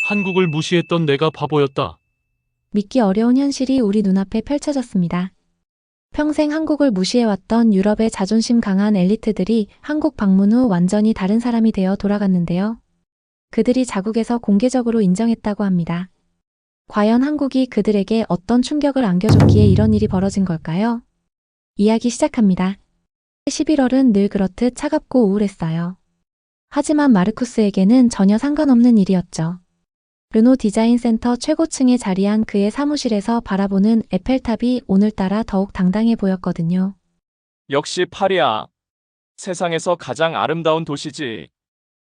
한국을 무시했던 내가 바보였다. 믿기 어려운 현실이 우리 눈앞에 펼쳐졌습니다. 평생 한국을 무시해왔던 유럽의 자존심 강한 엘리트들이 한국 방문 후 완전히 다른 사람이 되어 돌아갔는데요. 그들이 자국에서 공개적으로 인정했다고 합니다. 과연 한국이 그들에게 어떤 충격을 안겨줬기에 이런 일이 벌어진 걸까요? 이야기 시작합니다. 11월은 늘 그렇듯 차갑고 우울했어요. 하지만 마르쿠스에게는 전혀 상관없는 일이었죠. 르노 디자인 센터 최고층에 자리한 그의 사무실에서 바라보는 에펠탑이 오늘따라 더욱 당당해 보였거든요. 역시 파리야. 세상에서 가장 아름다운 도시지.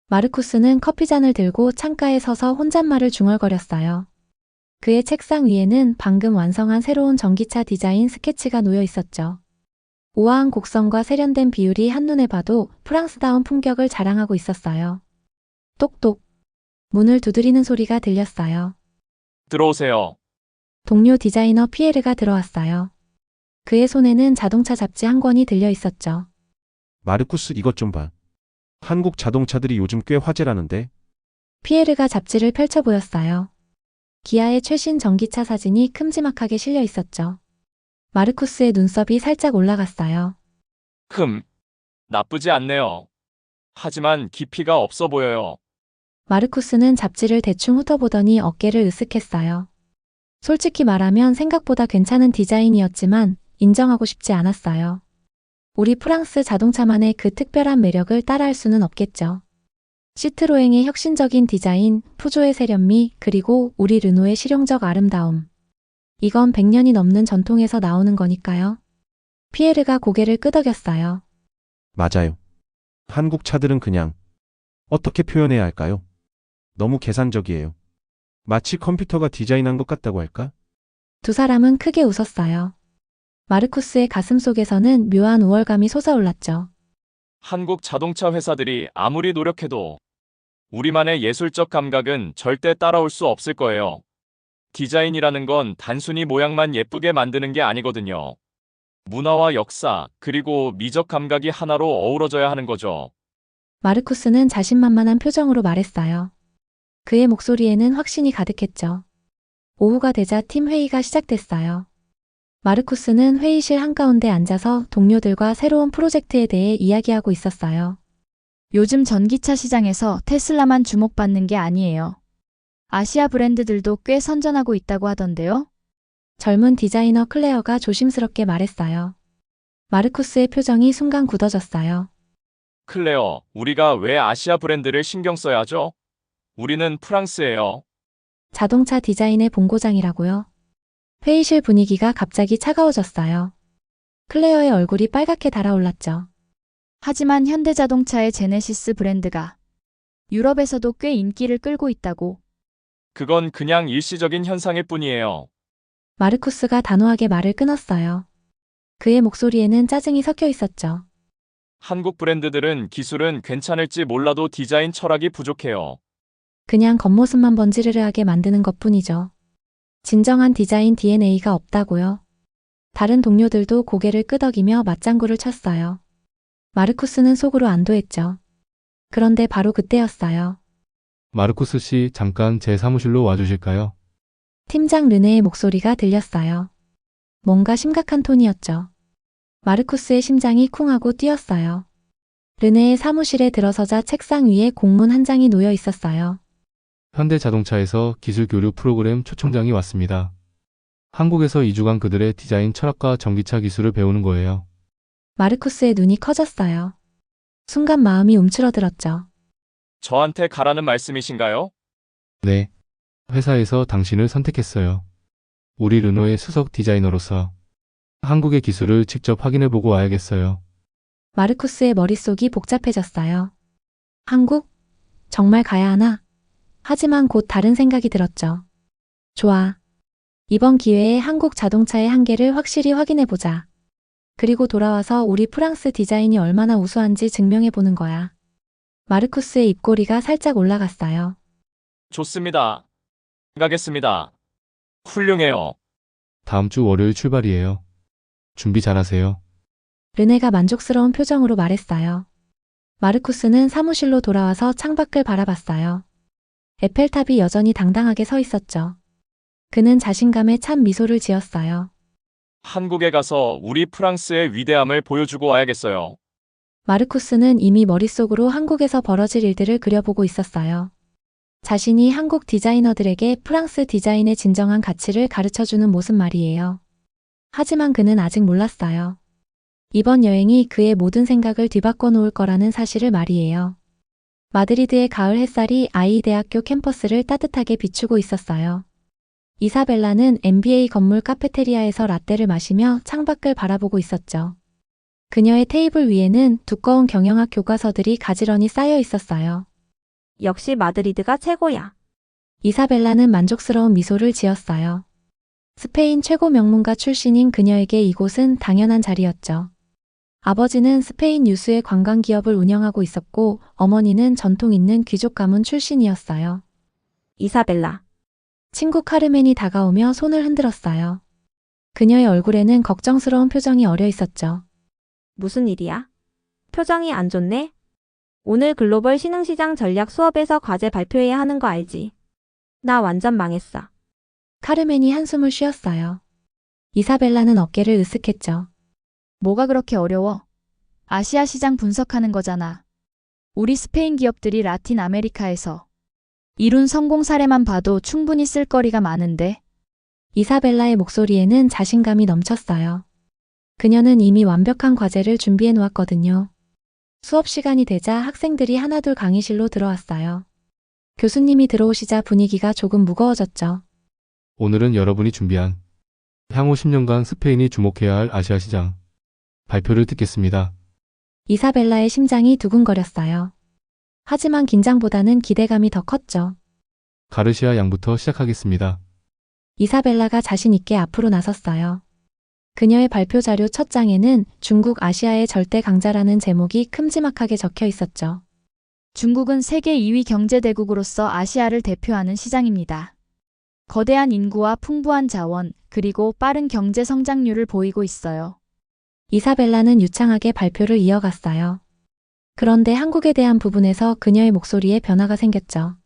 마르쿠스는 커피잔을 들고 창가에 서서 혼잣말을 중얼거렸어요. 그의 책상 위에는 방금 완성한 새로운 전기차 디자인 스케치가 놓여 있었죠. 우아한 곡선과 세련된 비율이 한눈에 봐도 프랑스다운 품격을 자랑하고 있었어요. 똑똑. 문을 두드리는 소리가 들렸어요. 들어오세요. 동료 디자이너 피에르가 들어왔어요. 그의 손에는 자동차 잡지 한 권이 들려 있었죠. 마르쿠스 이것 좀 봐. 한국 자동차들이 요즘 꽤 화제라는데? 피에르가 잡지를 펼쳐 보였어요. 기아의 최신 전기차 사진이 큼지막하게 실려 있었죠. 마르쿠스의 눈썹이 살짝 올라갔어요. 나쁘지 않네요. 하지만 깊이가 없어 보여요. 마르쿠스는 잡지를 대충 훑어보더니 어깨를 으쓱했어요. 솔직히 말하면 생각보다 괜찮은 디자인이었지만 인정하고 싶지 않았어요. 우리 프랑스 자동차만의 그 특별한 매력을 따라할 수는 없겠죠. 시트로엥의 혁신적인 디자인, 푸조의 세련미, 그리고 우리 르노의 실용적 아름다움. 이건 100년이 넘는 전통에서 나오는 거니까요. 피에르가 고개를 끄덕였어요. 맞아요. 한국 차들은 그냥 어떻게 표현해야 할까요? 너무 계산적이에요. 마치 컴퓨터가 디자인한 것 같다고 할까? 두 사람은 크게 웃었어요. 마르쿠스의 가슴 속에서는 묘한 우월감이 솟아올랐죠. 한국 자동차 회사들이 아무리 노력해도 우리만의 예술적 감각은 절대 따라올 수 없을 거예요. 디자인이라는 건 단순히 모양만 예쁘게 만드는 게 아니거든요. 문화와 역사, 그리고 미적 감각이 하나로 어우러져야 하는 거죠. 마르쿠스는 자신만만한 표정으로 말했어요. 그의 목소리에는 확신이 가득했죠. 오후가 되자 팀 회의가 시작됐어요. 마르쿠스는 회의실 한가운데 앉아서 동료들과 새로운 프로젝트에 대해 이야기하고 있었어요. 요즘 전기차 시장에서 테슬라만 주목받는 게 아니에요. 아시아 브랜드들도 꽤 선전하고 있다고 하던데요. 젊은 디자이너 클레어가 조심스럽게 말했어요. 마르쿠스의 표정이 순간 굳어졌어요. 클레어, 우리가 왜 아시아 브랜드를 신경 써야 하죠? 우리는 프랑스예요. 자동차 디자인의 본고장이라고요. 회의실 분위기가 갑자기 차가워졌어요. 클레어의 얼굴이 빨갛게 달아올랐죠. 하지만 현대자동차의 제네시스 브랜드가 유럽에서도 꽤 인기를 끌고 있다고. 그건 그냥 일시적인 현상일 뿐이에요. 마르쿠스가 단호하게 말을 끊었어요. 그의 목소리에는 짜증이 섞여 있었죠. 한국 브랜드들은 기술은 괜찮을지 몰라도 디자인 철학이 부족해요. 그냥 겉모습만 번지르르하게 만드는 것뿐이죠. 진정한 디자인 DNA가 없다고요. 다른 동료들도 고개를 끄덕이며 맞장구를 쳤어요. 마르쿠스는 속으로 안도했죠. 그런데 바로 그때였어요. 마르쿠스 씨, 잠깐 제 사무실로 와주실까요? 팀장 르네의 목소리가 들렸어요. 뭔가 심각한 톤이었죠. 마르쿠스의 심장이 쿵하고 뛰었어요. 르네의 사무실에 들어서자 책상 위에 공문 한 장이 놓여 있었어요. 현대자동차에서 기술 교류 프로그램 초청장이 왔습니다. 한국에서 2주간 그들의 디자인 철학과 전기차 기술을 배우는 거예요. 마르쿠스의 눈이 커졌어요. 순간 마음이 움츠러들었죠. 저한테 가라는 말씀이신가요? 네. 회사에서 당신을 선택했어요. 우리 르노의 수석 디자이너로서 한국의 기술을 직접 확인해보고 와야겠어요. 마르쿠스의 머릿속이 복잡해졌어요. 한국? 정말 가야 하나? 하지만 곧 다른 생각이 들었죠. 좋아. 이번 기회에 한국 자동차의 한계를 확실히 확인해보자. 그리고 돌아와서 우리 프랑스 디자인이 얼마나 우수한지 증명해보는 거야. 마르쿠스의 입꼬리가 살짝 올라갔어요. 좋습니다. 가겠습니다. 훌륭해요. 다음 주 월요일 출발이에요. 준비 잘하세요. 르네가 만족스러운 표정으로 말했어요. 마르쿠스는 사무실로 돌아와서 창밖을 바라봤어요. 에펠탑이 여전히 당당하게 서 있었죠. 그는 자신감에 찬 미소를 지었어요. 한국에 가서 우리 프랑스의 위대함을 보여주고 와야겠어요. 마르쿠스는 이미 머릿속으로 한국에서 벌어질 일들을 그려보고 있었어요. 자신이 한국 디자이너들에게 프랑스 디자인의 진정한 가치를 가르쳐주는 모습 말이에요. 하지만 그는 아직 몰랐어요. 이번 여행이 그의 모든 생각을 뒤바꿔 놓을 거라는 사실을 말이에요. 마드리드의 가을 햇살이 아이 대학교 캠퍼스를 따뜻하게 비추고 있었어요. 이사벨라는 MBA 건물 카페테리아에서 라떼를 마시며 창밖을 바라보고 있었죠. 그녀의 테이블 위에는 두꺼운 경영학 교과서들이 가지런히 쌓여 있었어요. 역시 마드리드가 최고야. 이사벨라는 만족스러운 미소를 지었어요. 스페인 최고 명문가 출신인 그녀에게 이곳은 당연한 자리였죠. 아버지는 스페인 유수의 관광기업을 운영하고 있었고 어머니는 전통 있는 귀족 가문 출신이었어요. 이사벨라. 친구 카르멘이 다가오며 손을 흔들었어요. 그녀의 얼굴에는 걱정스러운 표정이 어려 있었죠. 무슨 일이야? 표정이 안 좋네? 오늘 글로벌 신흥시장 전략 수업에서 과제 발표해야 하는 거 알지? 나 완전 망했어. 카르멘이 한숨을 쉬었어요. 이사벨라는 어깨를 으쓱했죠. 뭐가 그렇게 어려워? 아시아 시장 분석하는 거잖아. 우리 스페인 기업들이 라틴 아메리카에서 이룬 성공 사례만 봐도 충분히 쓸거리가 많은데. 이사벨라의 목소리에는 자신감이 넘쳤어요. 그녀는 이미 완벽한 과제를 준비해 놓았거든요. 수업 시간이 되자 학생들이 하나둘 강의실로 들어왔어요. 교수님이 들어오시자 분위기가 조금 무거워졌죠. 오늘은 여러분이 준비한 향후 10년간 스페인이 주목해야 할 아시아 시장 발표를 듣겠습니다. 이사벨라의 심장이 두근거렸어요. 하지만 긴장보다는 기대감이 더 컸죠. 가르시아 양부터 시작하겠습니다. 이사벨라가 자신 있게 앞으로 나섰어요. 그녀의 발표 자료 첫 장에는 중국 아시아의 절대 강자라는 제목이 큼지막하게 적혀 있었죠. 중국은 세계 2위 경제대국으로서 아시아를 대표하는 시장입니다. 거대한 인구와 풍부한 자원, 그리고 빠른 경제 성장률을 보이고 있어요. 이사벨라는 유창하게 발표를 이어갔어요. 그런데 한국에 대한 부분에서 그녀의 목소리에 변화가 생겼죠.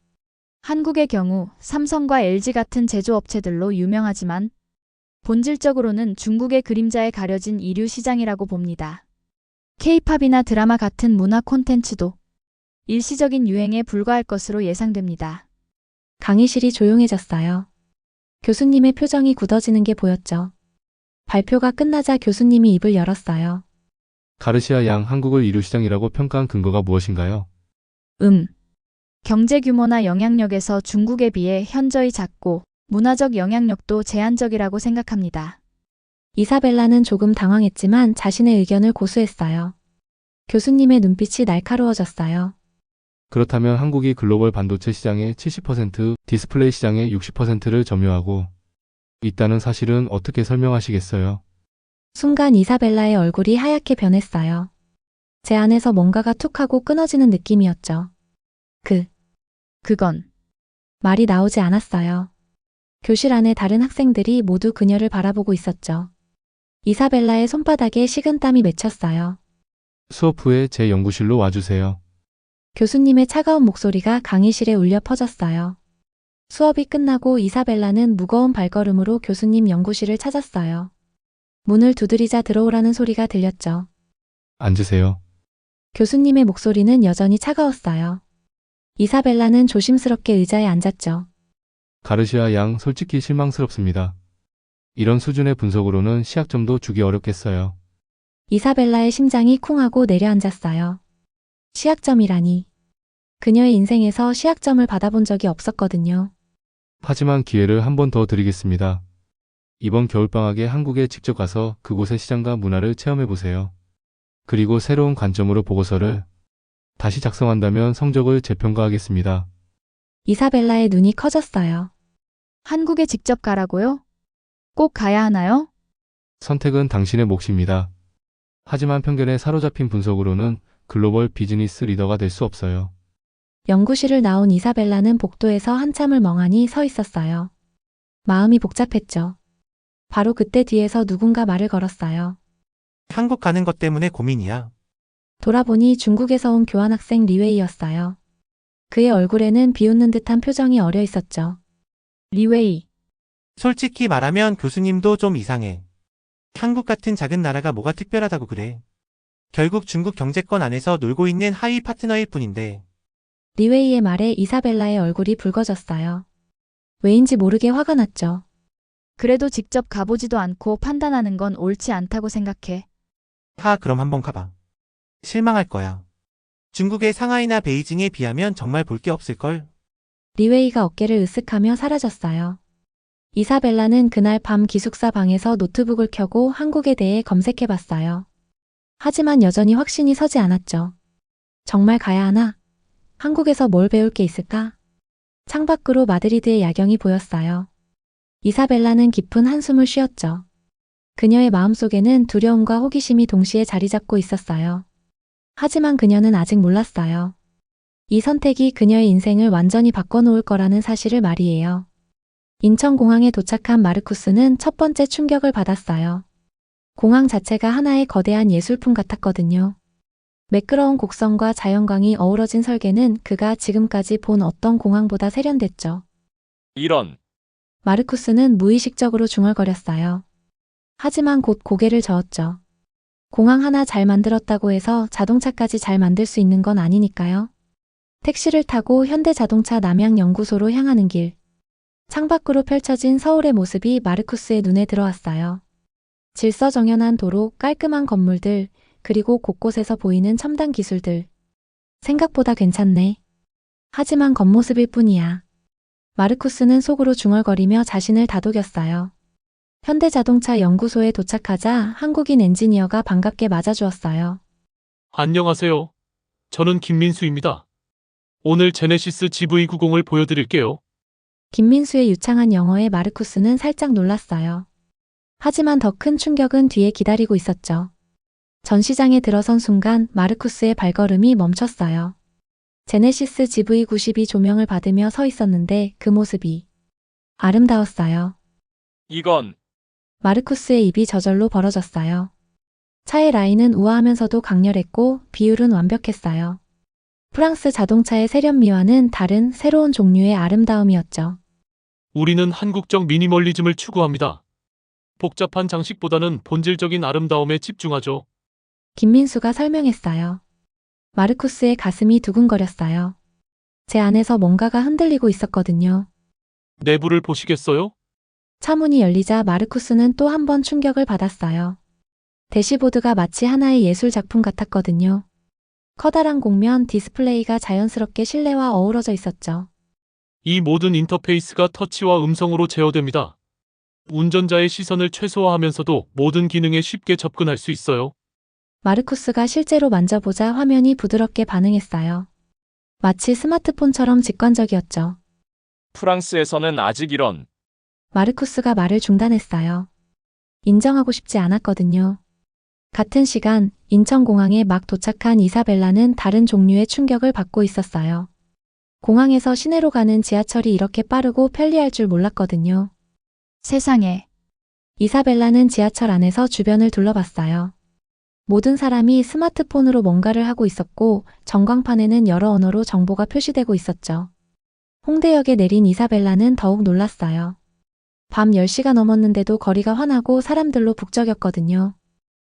한국의 경우 삼성과 LG 같은 제조업체들로 유명하지만 본질적으로는 중국의 그림자에 가려진 이류 시장이라고 봅니다. K-팝이나 드라마 같은 문화 콘텐츠도 일시적인 유행에 불과할 것으로 예상됩니다. 강의실이 조용해졌어요. 교수님의 표정이 굳어지는 게 보였죠. 발표가 끝나자 교수님이 입을 열었어요. 가르시아 양 한국을 이루 시장이라고 평가한 근거가 무엇인가요? 경제 규모나 영향력에서 중국에 비해 현저히 작고 문화적 영향력도 제한적이라고 생각합니다. 이사벨라는 조금 당황했지만 자신의 의견을 고수했어요. 교수님의 눈빛이 날카로워졌어요. 그렇다면 한국이 글로벌 반도체 시장의 70%, 디스플레이 시장의 60%를 점유하고 있다는 사실은 어떻게 설명하시겠어요? 순간 이사벨라의 얼굴이 하얗게 변했어요. 제 안에서 뭔가가 툭 하고 끊어지는 느낌이었죠. 그건 말이 나오지 않았어요. 교실 안에 다른 학생들이 모두 그녀를 바라보고 있었죠. 이사벨라의 손바닥에 식은땀이 맺혔어요. 수업 후에 제 연구실로 와주세요. 교수님의 차가운 목소리가 강의실에 울려 퍼졌어요. 수업이 끝나고 이사벨라는 무거운 발걸음으로 교수님 연구실을 찾았어요. 문을 두드리자 들어오라는 소리가 들렸죠. 앉으세요. 교수님의 목소리는 여전히 차가웠어요. 이사벨라는 조심스럽게 의자에 앉았죠. 가르시아 양 솔직히 실망스럽습니다. 이런 수준의 분석으로는 시학점도 주기 어렵겠어요. 이사벨라의 심장이 쿵하고 내려앉았어요. 시학점이라니. 그녀의 인생에서 시학점을 받아본 적이 없었거든요. 하지만 기회를 한 번 더 드리겠습니다. 이번 겨울방학에 한국에 직접 가서 그곳의 시장과 문화를 체험해보세요. 그리고 새로운 관점으로 보고서를 다시 작성한다면 성적을 재평가하겠습니다. 이사벨라의 눈이 커졌어요. 한국에 직접 가라고요? 꼭 가야 하나요? 선택은 당신의 몫입니다. 하지만 편견에 사로잡힌 분석으로는 글로벌 비즈니스 리더가 될 수 없어요. 연구실을 나온 이사벨라는 복도에서 한참을 멍하니 서 있었어요. 마음이 복잡했죠. 바로 그때 뒤에서 누군가 말을 걸었어요. 한국 가는 것 때문에 고민이야. 돌아보니 중국에서 온 교환학생 리웨이였어요. 그의 얼굴에는 비웃는 듯한 표정이 어려 있었죠. 리웨이. 솔직히 말하면 교수님도 좀 이상해. 한국 같은 작은 나라가 뭐가 특별하다고 그래. 결국 중국 경제권 안에서 놀고 있는 하위 파트너일 뿐인데. 리웨이의 말에 이사벨라의 얼굴이 붉어졌어요. 왜인지 모르게 화가 났죠. 그래도 직접 가보지도 않고 판단하는 건 옳지 않다고 생각해. 그럼 한번 가봐. 실망할 거야. 중국의 상하이나 베이징에 비하면 정말 볼 게 없을걸. 리웨이가 어깨를 으쓱하며 사라졌어요. 이사벨라는 그날 밤 기숙사 방에서 노트북을 켜고 한국에 대해 검색해봤어요. 하지만 여전히 확신이 서지 않았죠. 정말 가야 하나? 한국에서 뭘 배울 게 있을까? 창밖으로 마드리드의 야경이 보였어요. 이사벨라는 깊은 한숨을 쉬었죠. 그녀의 마음속에는 두려움과 호기심이 동시에 자리 잡고 있었어요. 하지만 그녀는 아직 몰랐어요. 이 선택이 그녀의 인생을 완전히 바꿔놓을 거라는 사실을 말이에요. 인천공항에 도착한 마르쿠스는 첫 번째 충격을 받았어요. 공항 자체가 하나의 거대한 예술품 같았거든요. 매끄러운 곡선과 자연광이 어우러진 설계는 그가 지금까지 본 어떤 공항보다 세련됐죠. 이런. 마르쿠스는 무의식적으로 중얼거렸어요. 하지만 곧 고개를 저었죠. 공항 하나 잘 만들었다고 해서 자동차까지 잘 만들 수 있는 건 아니니까요. 택시를 타고 현대자동차 남양연구소로 향하는 길. 창밖으로 펼쳐진 서울의 모습이 마르쿠스의 눈에 들어왔어요. 질서정연한 도로, 깔끔한 건물들, 그리고 곳곳에서 보이는 첨단 기술들. 생각보다 괜찮네. 하지만 겉모습일 뿐이야. 마르쿠스는 속으로 중얼거리며 자신을 다독였어요. 현대자동차 연구소에 도착하자 한국인 엔지니어가 반갑게 맞아주었어요. 안녕하세요. 저는 김민수입니다. 오늘 제네시스 GV90을 보여드릴게요. 김민수의 유창한 영어에 마르쿠스는 살짝 놀랐어요. 하지만 더 큰 충격은 뒤에 기다리고 있었죠. 전시장에 들어선 순간 마르쿠스의 발걸음이 멈췄어요. 제네시스 GV92 조명을 받으며 서 있었는데 그 모습이 아름다웠어요. 이건 마르쿠스의 입이 저절로 벌어졌어요. 차의 라인은 우아하면서도 강렬했고 비율은 완벽했어요. 프랑스 자동차의 세련미와는 다른 새로운 종류의 아름다움이었죠. 우리는 한국적 미니멀리즘을 추구합니다. 복잡한 장식보다는 본질적인 아름다움에 집중하죠. 김민수가 설명했어요. 마르쿠스의 가슴이 두근거렸어요. 제 안에서 뭔가가 흔들리고 있었거든요. 내부를 보시겠어요? 차 문이 열리자 마르쿠스는 또 한 번 충격을 받았어요. 대시보드가 마치 하나의 예술 작품 같았거든요. 커다란 곡면 디스플레이가 자연스럽게 실내와 어우러져 있었죠. 이 모든 인터페이스가 터치와 음성으로 제어됩니다. 운전자의 시선을 최소화하면서도 모든 기능에 쉽게 접근할 수 있어요. 마르쿠스가 실제로 만져보자 화면이 부드럽게 반응했어요. 마치 스마트폰처럼 직관적이었죠. 프랑스에서는 아직 이런 마르쿠스가 말을 중단했어요. 인정하고 싶지 않았거든요. 같은 시간 인천공항에 막 도착한 이사벨라는 다른 종류의 충격을 받고 있었어요. 공항에서 시내로 가는 지하철이 이렇게 빠르고 편리할 줄 몰랐거든요. 세상에. 이사벨라는 지하철 안에서 주변을 둘러봤어요. 모든 사람이 스마트폰으로 뭔가를 하고 있었고 전광판에는 여러 언어로 정보가 표시되고 있었죠. 홍대역에 내린 이사벨라는 더욱 놀랐어요. 밤 10시가 넘었는데도 거리가 환하고 사람들로 북적였거든요.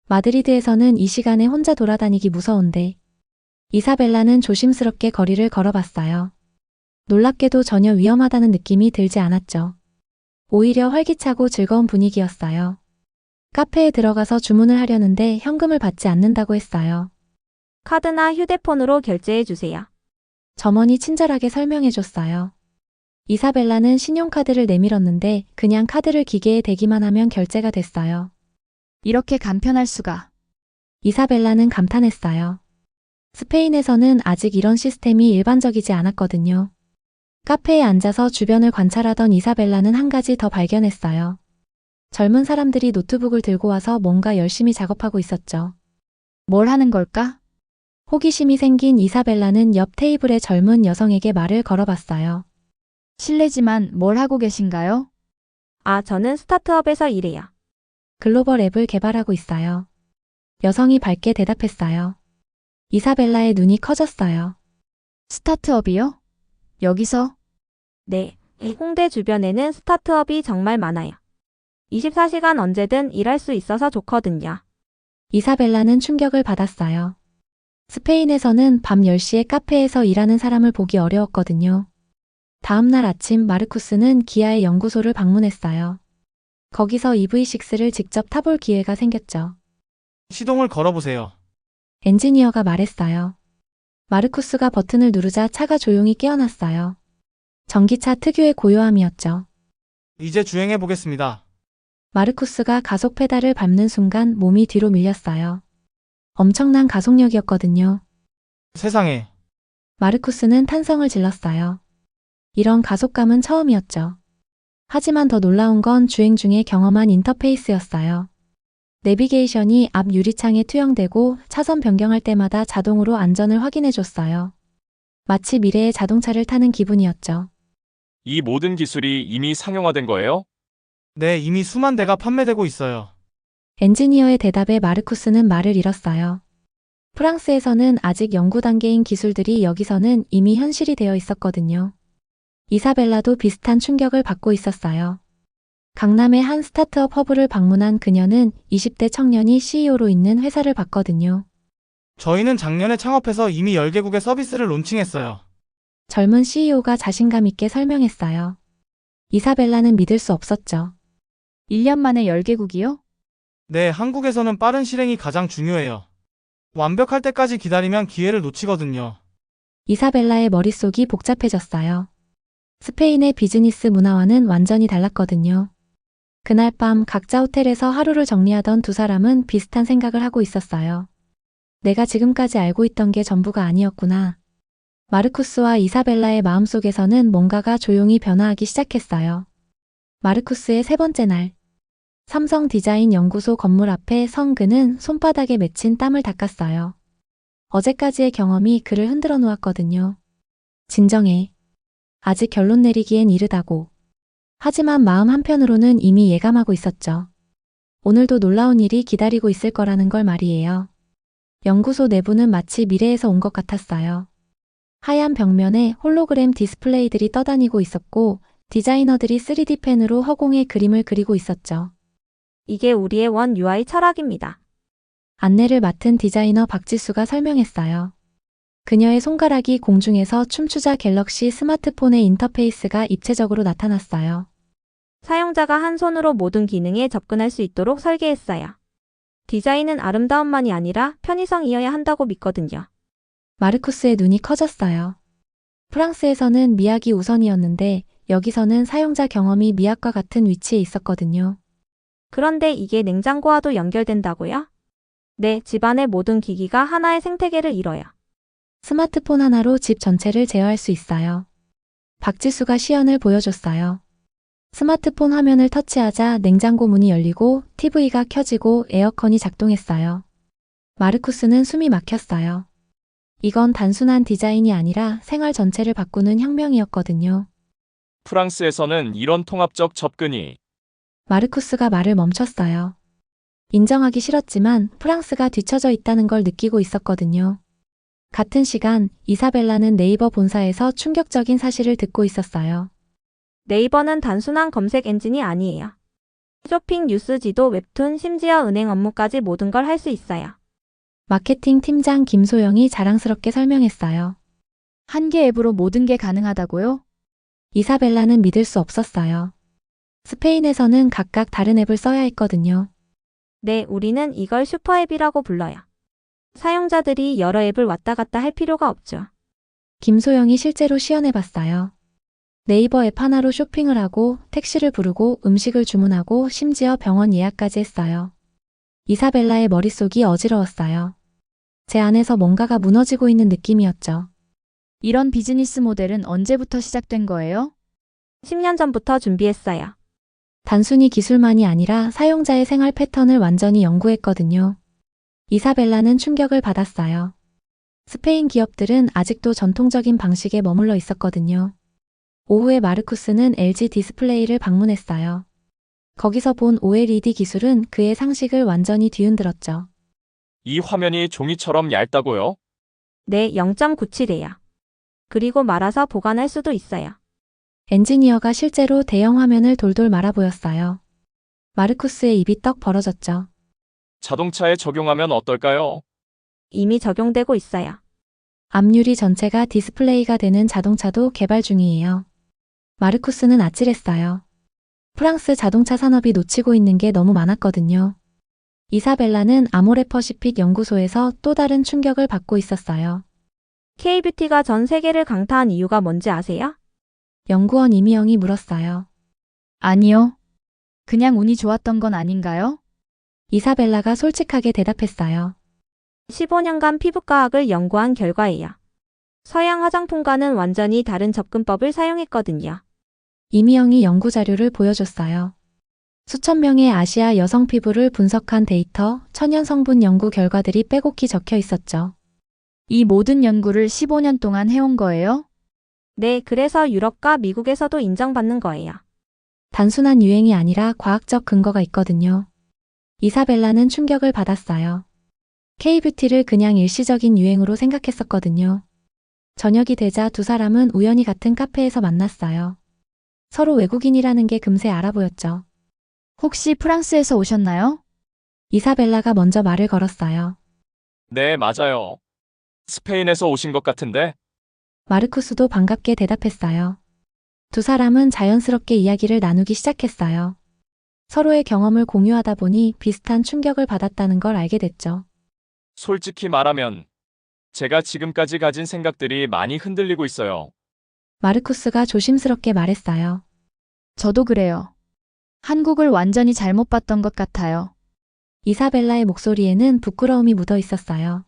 마드리드에서는 이 시간에 혼자 돌아다니기 무서운데 이사벨라는 조심스럽게 거리를 걸어봤어요. 놀랍게도 전혀 위험하다는 느낌이 들지 않았죠. 오히려 활기차고 즐거운 분위기였어요. 카페에 들어가서 주문을 하려는데 현금을 받지 않는다고 했어요. 카드나 휴대폰으로 결제해 주세요. 점원이 친절하게 설명해줬어요. 이사벨라는 신용카드를 내밀었는데 그냥 카드를 기계에 대기만 하면 결제가 됐어요. 이렇게 간편할 수가. 이사벨라는 감탄했어요. 스페인에서는 아직 이런 시스템이 일반적이지 않았거든요. 카페에 앉아서 주변을 관찰하던 이사벨라는 한 가지 더 발견했어요. 젊은 사람들이 노트북을 들고 와서 뭔가 열심히 작업하고 있었죠. 뭘 하는 걸까? 호기심이 생긴 이사벨라는 옆 테이블의 젊은 여성에게 말을 걸어봤어요. 실례지만 뭘 하고 계신가요? 저는 스타트업에서 일해요. 글로벌 앱을 개발하고 있어요. 여성이 밝게 대답했어요. 이사벨라의 눈이 커졌어요. 스타트업이요? 여기서? 네, 이 홍대 주변에는 스타트업이 정말 많아요. 24시간 언제든 일할 수 있어서 좋거든요. 이사벨라는 충격을 받았어요. 스페인에서는 밤 10시에 카페에서 일하는 사람을 보기 어려웠거든요. 다음날 아침 마르쿠스는 기아의 연구소를 방문했어요. 거기서 EV6를 직접 타볼 기회가 생겼죠. 시동을 걸어보세요. 엔지니어가 말했어요. 마르쿠스가 버튼을 누르자 차가 조용히 깨어났어요. 전기차 특유의 고요함이었죠. 이제 주행해 보겠습니다. 마르쿠스가 가속 페달을 밟는 순간 몸이 뒤로 밀렸어요. 엄청난 가속력이었거든요. 세상에. 마르쿠스는 탄성을 질렀어요. 이런 가속감은 처음이었죠. 하지만 더 놀라운 건 주행 중에 경험한 인터페이스였어요. 내비게이션이 앞 유리창에 투영되고 차선 변경할 때마다 자동으로 안전을 확인해줬어요. 마치 미래의 자동차를 타는 기분이었죠. 이 모든 기술이 이미 상용화된 거예요? 네, 이미 수만 대가 판매되고 있어요. 엔지니어의 대답에 마르쿠스는 말을 잃었어요. 프랑스에서는 아직 연구 단계인 기술들이 여기서는 이미 현실이 되어 있었거든요. 이사벨라도 비슷한 충격을 받고 있었어요. 강남의 한 스타트업 허브를 방문한 그녀는 20대 청년이 CEO로 있는 회사를 봤거든요. 저희는 작년에 창업해서 이미 10개국의 서비스를 론칭했어요. 젊은 CEO가 자신감 있게 설명했어요. 이사벨라는 믿을 수 없었죠. 1년 만에 10개국이요? 네, 한국에서는 빠른 실행이 가장 중요해요. 완벽할 때까지 기다리면 기회를 놓치거든요. 이사벨라의 머릿속이 복잡해졌어요. 스페인의 비즈니스 문화와는 완전히 달랐거든요. 그날 밤 각자 호텔에서 하루를 정리하던 두 사람은 비슷한 생각을 하고 있었어요. 내가 지금까지 알고 있던 게 전부가 아니었구나. 마르쿠스와 이사벨라의 마음속에서는 뭔가가 조용히 변화하기 시작했어요. 마르쿠스의 세 번째 날. 삼성 디자인 연구소 건물 앞에 선 그는 손바닥에 맺힌 땀을 닦았어요. 어제까지의 경험이 그를 흔들어 놓았거든요. 진정해. 아직 결론 내리기엔 이르다고. 하지만 마음 한편으로는 이미 예감하고 있었죠. 오늘도 놀라운 일이 기다리고 있을 거라는 걸 말이에요. 연구소 내부는 마치 미래에서 온 것 같았어요. 하얀 벽면에 홀로그램 디스플레이들이 떠다니고 있었고 디자이너들이 3D 펜으로 허공에 그림을 그리고 있었죠. 이게 우리의 원 UI 철학입니다. 안내를 맡은 디자이너 박지수가 설명했어요. 그녀의 손가락이 공중에서 춤추자 갤럭시 스마트폰의 인터페이스가 입체적으로 나타났어요. 사용자가 한 손으로 모든 기능에 접근할 수 있도록 설계했어요. 디자인은 아름다움만이 아니라 편의성이어야 한다고 믿거든요. 마르쿠스의 눈이 커졌어요. 프랑스에서는 미학이 우선이었는데 여기서는 사용자 경험이 미학과 같은 위치에 있었거든요. 그런데 이게 냉장고와도 연결된다고요? 네, 집안의 모든 기기가 하나의 생태계를 이뤄요. 스마트폰 하나로 집 전체를 제어할 수 있어요. 박지수가 시연을 보여줬어요. 스마트폰 화면을 터치하자 냉장고 문이 열리고 TV가 켜지고 에어컨이 작동했어요. 마르쿠스는 숨이 막혔어요. 이건 단순한 디자인이 아니라 생활 전체를 바꾸는 혁명이었거든요. 프랑스에서는 이런 통합적 접근이 마르쿠스가 말을 멈췄어요. 인정하기 싫었지만 프랑스가 뒤처져 있다는 걸 느끼고 있었거든요. 같은 시간 이사벨라는 네이버 본사에서 충격적인 사실을 듣고 있었어요. 네이버는 단순한 검색 엔진이 아니에요. 쇼핑, 뉴스, 지도, 웹툰, 심지어 은행 업무까지 모든 걸 할 수 있어요. 마케팅 팀장 김소영이 자랑스럽게 설명했어요. 한 개 앱으로 모든 게 가능하다고요? 이사벨라는 믿을 수 없었어요. 스페인에서는 각각 다른 앱을 써야 했거든요. 네, 우리는 이걸 슈퍼앱이라고 불러요. 사용자들이 여러 앱을 왔다 갔다 할 필요가 없죠. 김소영이 실제로 시연해봤어요. 네이버 앱 하나로 쇼핑을 하고 택시를 부르고 음식을 주문하고 심지어 병원 예약까지 했어요. 이사벨라의 머릿속이 어지러웠어요. 제 안에서 뭔가가 무너지고 있는 느낌이었죠. 이런 비즈니스 모델은 언제부터 시작된 거예요? 10년 전부터 준비했어요. 단순히 기술만이 아니라 사용자의 생활 패턴을 완전히 연구했거든요. 이사벨라는 충격을 받았어요. 스페인 기업들은 아직도 전통적인 방식에 머물러 있었거든요. 오후에 마르쿠스는 LG 디스플레이를 방문했어요. 거기서 본 OLED 기술은 그의 상식을 완전히 뒤흔들었죠. 이 화면이 종이처럼 얇다고요? 네, 0.97이에요. 그리고 말아서 보관할 수도 있어요. 엔지니어가 실제로 대형 화면을 돌돌 말아 보였어요. 마르쿠스의 입이 떡 벌어졌죠. 자동차에 적용하면 어떨까요? 이미 적용되고 있어요. 앞유리 전체가 디스플레이가 되는 자동차도 개발 중이에요. 마르쿠스는 아찔했어요. 프랑스 자동차 산업이 놓치고 있는 게 너무 많았거든요. 이사벨라는 아모레퍼시픽 연구소에서 또 다른 충격을 받고 있었어요. K뷰티가 전 세계를 강타한 이유가 뭔지 아세요? 연구원 이미영이 물었어요. 아니요. 그냥 운이 좋았던 건 아닌가요? 이사벨라가 솔직하게 대답했어요. 15년간 피부과학을 연구한 결과예요. 서양 화장품과는 완전히 다른 접근법을 사용했거든요. 이미영이 연구 자료를 보여줬어요. 수천 명의 아시아 여성 피부를 분석한 데이터, 천연 성분 연구 결과들이 빼곡히 적혀 있었죠. 이 모든 연구를 15년 동안 해온 거예요? 네, 그래서 유럽과 미국에서도 인정받는 거예요. 단순한 유행이 아니라 과학적 근거가 있거든요. 이사벨라는 충격을 받았어요. K뷰티를 그냥 일시적인 유행으로 생각했었거든요. 저녁이 되자 두 사람은 우연히 같은 카페에서 만났어요. 서로 외국인이라는 게 금세 알아보였죠. 혹시 프랑스에서 오셨나요? 이사벨라가 먼저 말을 걸었어요. 네, 맞아요. 스페인에서 오신 것 같은데? 마르쿠스도 반갑게 대답했어요. 두 사람은 자연스럽게 이야기를 나누기 시작했어요. 서로의 경험을 공유하다 보니 비슷한 충격을 받았다는 걸 알게 됐죠. 솔직히 말하면 제가 지금까지 가진 생각들이 많이 흔들리고 있어요. 마르쿠스가 조심스럽게 말했어요. 저도 그래요. 한국을 완전히 잘못 봤던 것 같아요. 이사벨라의 목소리에는 부끄러움이 묻어 있었어요.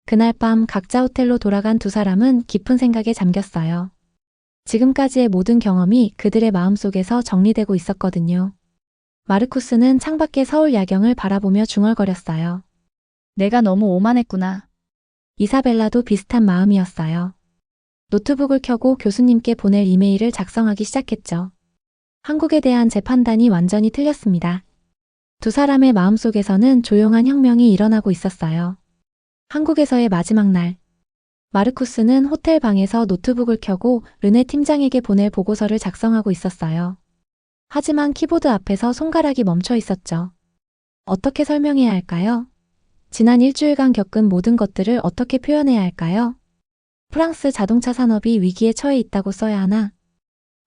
그날 밤 각자 호텔로 돌아간 두 사람은 깊은 생각에 잠겼어요. 지금까지의 모든 경험이 그들의 마음속에서 정리되고 있었거든요. 마르쿠스는 창밖의 서울 야경을 바라보며 중얼거렸어요. 내가 너무 오만했구나. 이사벨라도 비슷한 마음이었어요. 노트북을 켜고 교수님께 보낼 이메일을 작성하기 시작했죠. 한국에 대한 제 판단이 완전히 틀렸습니다. 두 사람의 마음속에서는 조용한 혁명이 일어나고 있었어요. 한국에서의 마지막 날. 마르쿠스는 호텔 방에서 노트북을 켜고 르네 팀장에게 보낼 보고서를 작성하고 있었어요. 하지만 키보드 앞에서 손가락이 멈춰 있었죠. 어떻게 설명해야 할까요? 지난 일주일간 겪은 모든 것들을 어떻게 표현해야 할까요? 프랑스 자동차 산업이 위기에 처해 있다고 써야 하나?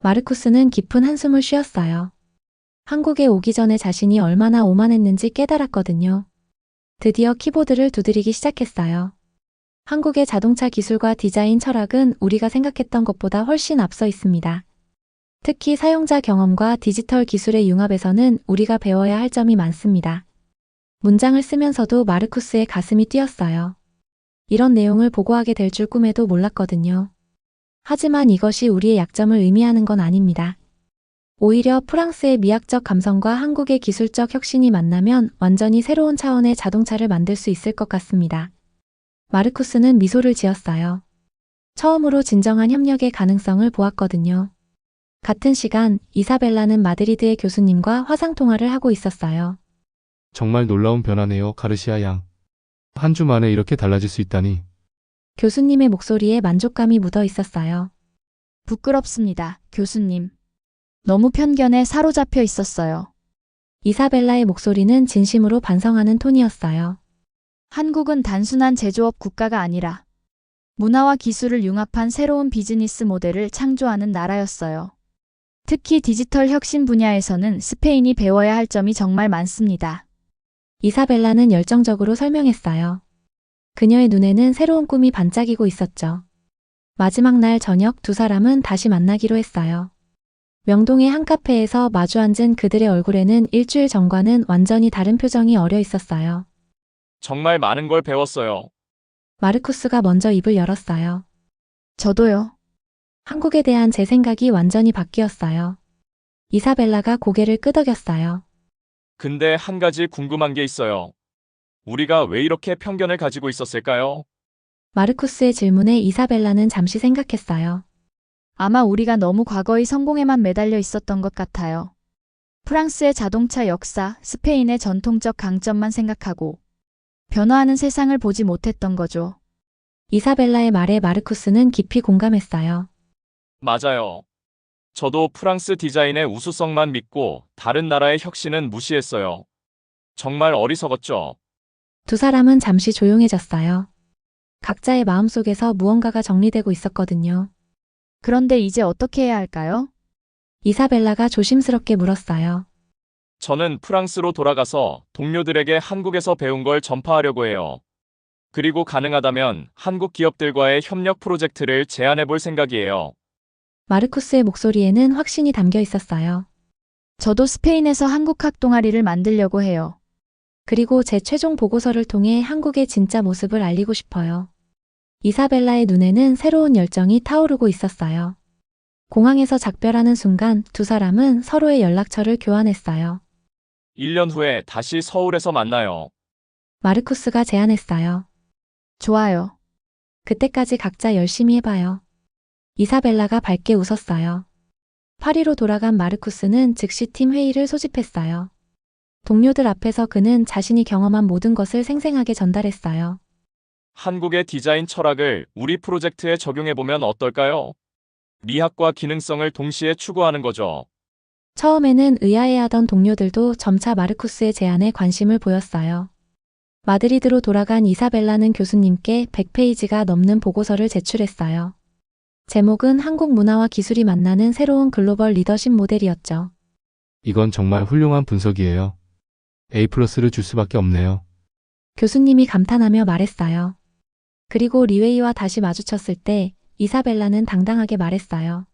마르쿠스는 깊은 한숨을 쉬었어요. 한국에 오기 전에 자신이 얼마나 오만했는지 깨달았거든요. 드디어 키보드를 두드리기 시작했어요. 한국의 자동차 기술과 디자인 철학은 우리가 생각했던 것보다 훨씬 앞서 있습니다. 특히 사용자 경험과 디지털 기술의 융합에서는 우리가 배워야 할 점이 많습니다. 문장을 쓰면서도 마르쿠스의 가슴이 뛰었어요. 이런 내용을 보고하게 될 줄 꿈에도 몰랐거든요. 하지만 이것이 우리의 약점을 의미하는 건 아닙니다. 오히려 프랑스의 미학적 감성과 한국의 기술적 혁신이 만나면 완전히 새로운 차원의 자동차를 만들 수 있을 것 같습니다. 마르쿠스는 미소를 지었어요. 처음으로 진정한 협력의 가능성을 보았거든요. 같은 시간 이사벨라는 마드리드의 교수님과 화상통화를 하고 있었어요. 정말 놀라운 변화네요, 가르시아 양. 한 주 만에 이렇게 달라질 수 있다니. 교수님의 목소리에 만족감이 묻어 있었어요. 부끄럽습니다, 교수님. 너무 편견에 사로잡혀 있었어요. 이사벨라의 목소리는 진심으로 반성하는 톤이었어요. 한국은 단순한 제조업 국가가 아니라 문화와 기술을 융합한 새로운 비즈니스 모델을 창조하는 나라였어요. 특히 디지털 혁신 분야에서는 스페인이 배워야 할 점이 정말 많습니다. 이사벨라는 열정적으로 설명했어요. 그녀의 눈에는 새로운 꿈이 반짝이고 있었죠. 마지막 날 저녁 두 사람은 다시 만나기로 했어요. 명동의 한 카페에서 마주 앉은 그들의 얼굴에는 일주일 전과는 완전히 다른 표정이 어려 있었어요. 정말 많은 걸 배웠어요. 마르쿠스가 먼저 입을 열었어요. 저도요. 한국에 대한 제 생각이 완전히 바뀌었어요. 이사벨라가 고개를 끄덕였어요. 근데 한 가지 궁금한 게 있어요. 우리가 왜 이렇게 편견을 가지고 있었을까요? 마르쿠스의 질문에 이사벨라는 잠시 생각했어요. 아마 우리가 너무 과거의 성공에만 매달려 있었던 것 같아요. 프랑스의 자동차 역사, 스페인의 전통적 강점만 생각하고 변화하는 세상을 보지 못했던 거죠. 이사벨라의 말에 마르쿠스는 깊이 공감했어요. 맞아요. 저도 프랑스 디자인의 우수성만 믿고 다른 나라의 혁신은 무시했어요. 정말 어리석었죠. 두 사람은 잠시 조용해졌어요. 각자의 마음속에서 무언가가 정리되고 있었거든요. 그런데 이제 어떻게 해야 할까요? 이사벨라가 조심스럽게 물었어요. 저는 프랑스로 돌아가서 동료들에게 한국에서 배운 걸 전파하려고 해요. 그리고 가능하다면 한국 기업들과의 협력 프로젝트를 제안해 볼 생각이에요. 마르쿠스의 목소리에는 확신이 담겨 있었어요. 저도 스페인에서 한국학 동아리를 만들려고 해요. 그리고 제 최종 보고서를 통해 한국의 진짜 모습을 알리고 싶어요. 이사벨라의 눈에는 새로운 열정이 타오르고 있었어요. 공항에서 작별하는 순간 두 사람은 서로의 연락처를 교환했어요. 1년 후에 다시 서울에서 만나요. 마르쿠스가 제안했어요. 좋아요. 그때까지 각자 열심히 해봐요. 이사벨라가 밝게 웃었어요. 파리로 돌아간 마르쿠스는 즉시 팀 회의를 소집했어요. 동료들 앞에서 그는 자신이 경험한 모든 것을 생생하게 전달했어요. 한국의 디자인 철학을 우리 프로젝트에 적용해보면 어떨까요? 미학과 기능성을 동시에 추구하는 거죠. 처음에는 의아해하던 동료들도 점차 마르쿠스의 제안에 관심을 보였어요. 마드리드로 돌아간 이사벨라는 교수님께 100페이지가 넘는 보고서를 제출했어요. 제목은 한국 문화와 기술이 만나는 새로운 글로벌 리더십 모델이었죠. 이건 정말 훌륭한 분석이에요. A+를 줄 수밖에 없네요. 교수님이 감탄하며 말했어요. 그리고 리웨이와 다시 마주쳤을 때 이사벨라는 당당하게 말했어요.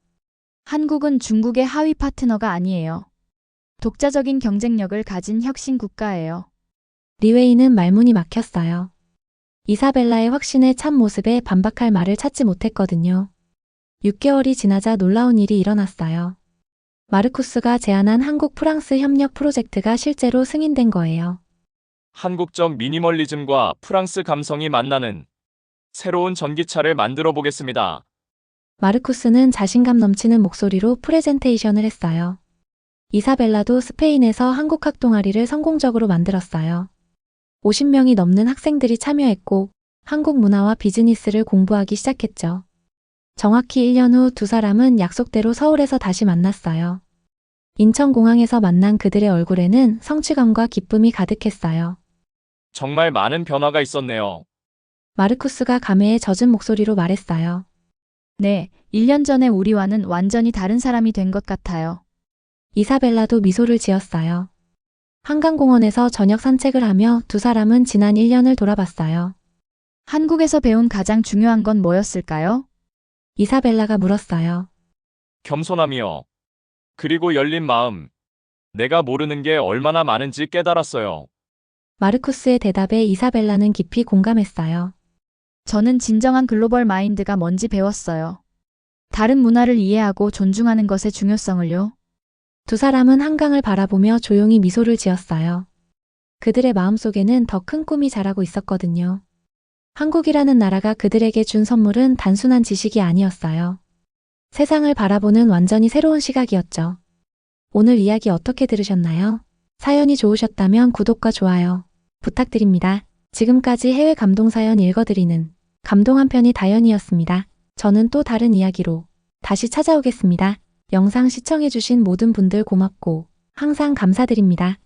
한국은 중국의 하위 파트너가 아니에요. 독자적인 경쟁력을 가진 혁신 국가예요. 리웨이는 말문이 막혔어요. 이사벨라의 확신의 참 모습에 반박할 말을 찾지 못했거든요. 6개월이 지나자 놀라운 일이 일어났어요. 마르쿠스가 제안한 한국-프랑스 협력 프로젝트가 실제로 승인된 거예요. 한국적 미니멀리즘과 프랑스 감성이 만나는 새로운 전기차를 만들어 보겠습니다. 마르쿠스는 자신감 넘치는 목소리로 프레젠테이션을 했어요. 이사벨라도 스페인에서 한국학 동아리를 성공적으로 만들었어요. 50명이 넘는 학생들이 참여했고 한국 문화와 비즈니스를 공부하기 시작했죠. 정확히 1년 후 두 사람은 약속대로 서울에서 다시 만났어요. 인천공항에서 만난 그들의 얼굴에는 성취감과 기쁨이 가득했어요. 정말 많은 변화가 있었네요. 마르쿠스가 감회에 젖은 목소리로 말했어요. 네, 1년 전에 우리와는 완전히 다른 사람이 된 것 같아요. 이사벨라도 미소를 지었어요. 한강공원에서 저녁 산책을 하며 두 사람은 지난 1년을 돌아봤어요. 한국에서 배운 가장 중요한 건 뭐였을까요? 이사벨라가 물었어요. 겸손함이요. 그리고 열린 마음. 내가 모르는 게 얼마나 많은지 깨달았어요. 마르쿠스의 대답에 이사벨라는 깊이 공감했어요. 저는 진정한 글로벌 마인드가 뭔지 배웠어요. 다른 문화를 이해하고 존중하는 것의 중요성을요. 두 사람은 한강을 바라보며 조용히 미소를 지었어요. 그들의 마음속에는 더 큰 꿈이 자라고 있었거든요. 한국이라는 나라가 그들에게 준 선물은 단순한 지식이 아니었어요. 세상을 바라보는 완전히 새로운 시각이었죠. 오늘 이야기 어떻게 들으셨나요? 사연이 좋으셨다면 구독과 좋아요 부탁드립니다. 지금까지 해외 감동 사연 읽어드리는 감동 한 편이 다연이었습니다. 저는 또 다른 이야기로 다시 찾아오겠습니다. 영상 시청해주신 모든 분들 고맙고 항상 감사드립니다.